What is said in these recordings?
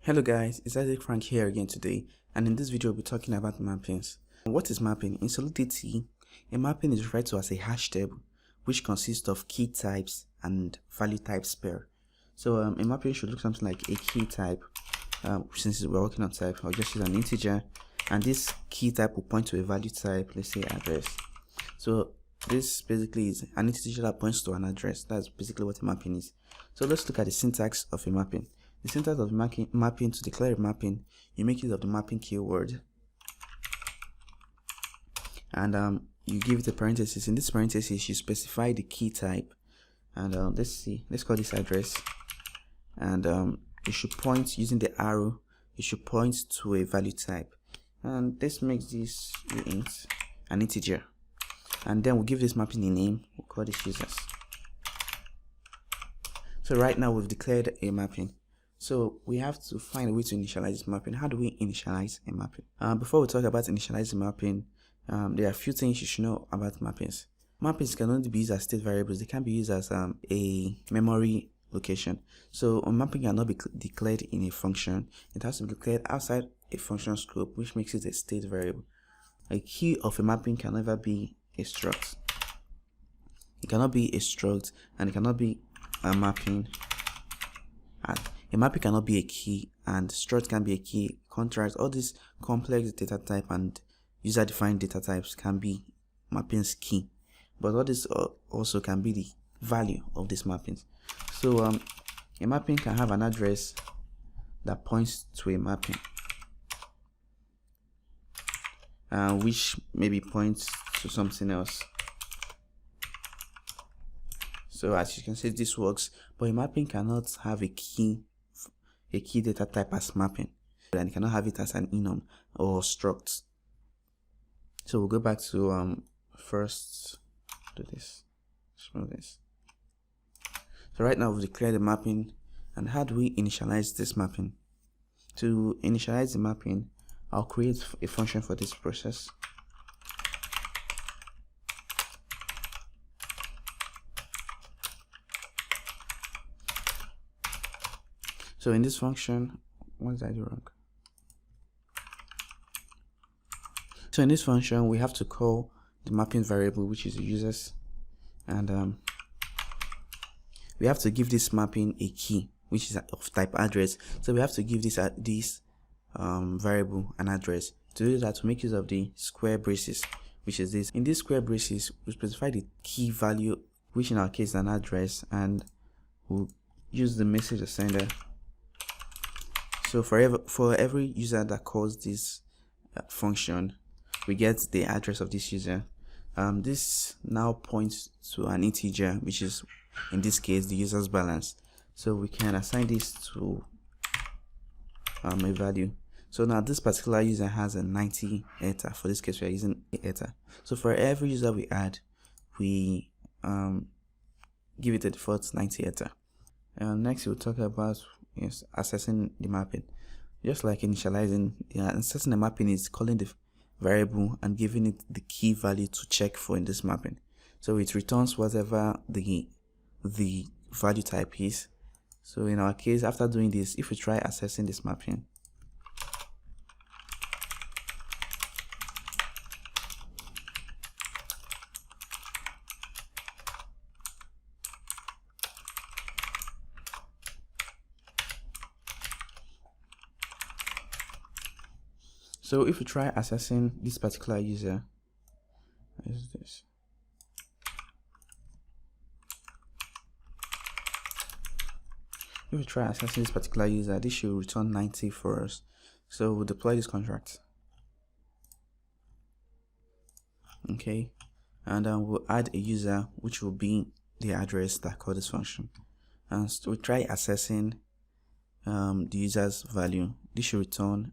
Hello guys, it's Isaac Frank here again today, and in this video we'll be talking about mappings. What is mapping? In Solidity, a mapping is referred to as a hash table which consists of key types and value types pair. So a mapping should look something like a key type. Since we're working on type, I'll just use an integer, and this key type will point to a value type, let's say address. So this basically is an integer that points to an address. That's basically what a mapping is. So let's look at the syntax of a mapping. The syntax of mapping: to declare a mapping, you make use of the mapping keyword, and you give it a parenthesis. In this parenthesis, you specify the key type, and let's call this address, and it should point, using the arrow, it should point to a value type, and this makes this int, an integer, and then we'll give this mapping a name. We'll call this users. So right now we've declared a mapping. So we have to find a way to initialize this mapping. How do we initialize a mapping? Before we talk about initializing mapping, there are a few things you should know about mappings. Mappings can only be used as state variables. They can be used as a memory location. So a mapping cannot be declared in a function. It has to be declared outside a function scope, which makes it a state variable. A key of a mapping can never be a struct. It cannot be a struct, and it cannot be a mapping. A mapping cannot be a key, and struct can be a key. Contrast, all these complex data type and user-defined data types can be mappings key, but all this also can be the value of these mappings. So a mapping can have an address that points to a mapping, which maybe points to something else. So as you can see, this works, but a mapping cannot have a key data type as mapping, and it cannot have it as an enum or struct. So we'll go back to first do this. So right now we've declared the mapping, and how do we initialize this mapping? To initialize the mapping, I'll create a function for this process. So in this function, what did I do wrong? So in this function, we have to call the mapping variable, which is the users, and we have to give this mapping a key, which is of type address. So we have to give this variable an address. To do that, we make use of the square braces, which is this. In this square braces, we specify the key value, which in our case is an address, and we'll use the message sender. So for every user that calls this function, we get the address of this user. This now points to an integer, which is in this case the user's balance. So we can assign this to a value. So now this particular user has a 90 eta. For this case, we are using eta. So for every user we add, we give it a default 90 eta. Next, we'll talk about assessing the mapping. Just like initializing, assessing the mapping is calling the variable and giving it the key value to check for in this mapping. So it returns whatever the value type is. So in our case, after doing this, if we try assessing this mapping, so if we try assessing this particular user, what is this? If we try assessing this particular user, this should return 90 for us. So we'll deploy this contract. Okay, and we'll add a user, which will be the address that called this function. And so we try assessing the user's value. This should return.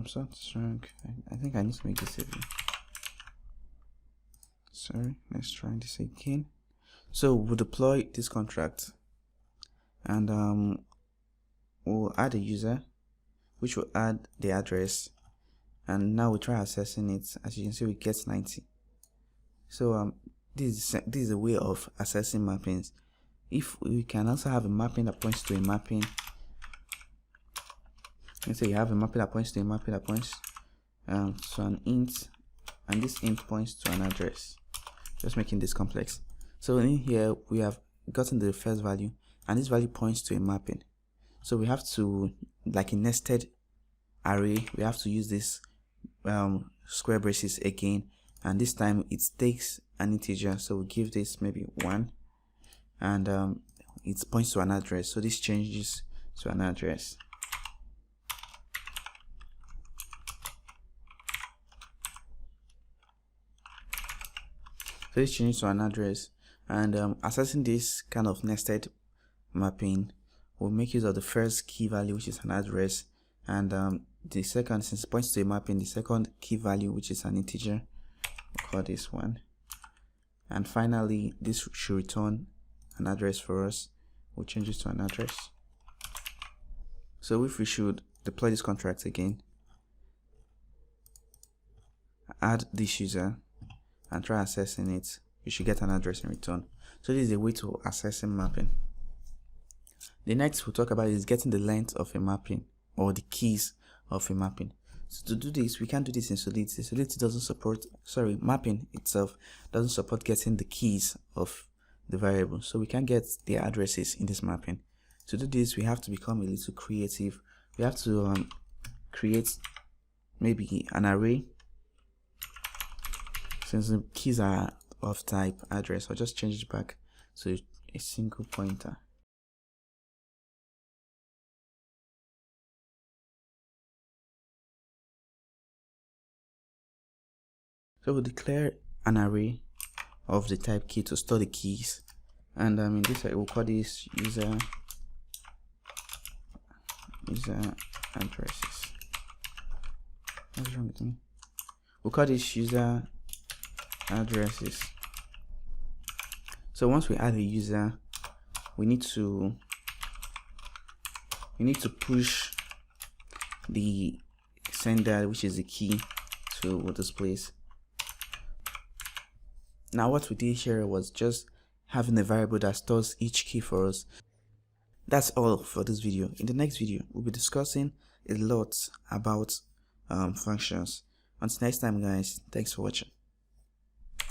So strong. I think I need to make this a view. Sorry, let's try this again. So we'll deploy this contract, and we'll add a user, which will add the address, and now we try assessing it. As you can see, we get 90. So this is a way of assessing mappings. If we can also have a mapping that points to a mapping, let's say you have a mapping that points to a mapping that points to an int, and this int points to an address, just making this complex. So in here we have gotten the first value, and this value points to a mapping. So we have to, like a nested array, we have to use this square braces again, and this time it takes an integer. So we give this maybe 1, and it points to an address, so this changes to an address. So this changes to an address, and accessing this kind of nested mapping will make use of the first key value, which is an address, and the second, since it points to a mapping, the second key value, which is an integer, we'll call this 1, and finally this should return an address for us. We'll change this to an address. So if we should deploy this contract again, add this user and try accessing it, we should get an address in return. So this is a way to accessing mapping. The next we'll talk about is getting the length of a mapping, or the keys of a mapping. So to do this, we can't do this in Solidity. Solidity doesn't support, mapping itself doesn't support getting the keys of the variable, so we can't get the addresses in this mapping. To do this, we have to become a little creative. We have to create maybe an array. Since the keys are of type address, I'll just change it back to a single pointer. So we'll declare an array of the type key to store the keys, and in this we'll call this user addresses. What's wrong with me? We'll call this user addresses. So once we add a user, we need to push the sender, which is the key, to this place. Now what we did here was just having a variable that stores each key for us. That's all for this video. In the next video, we'll be discussing a lot about functions. Until next time, guys, thanks for watching.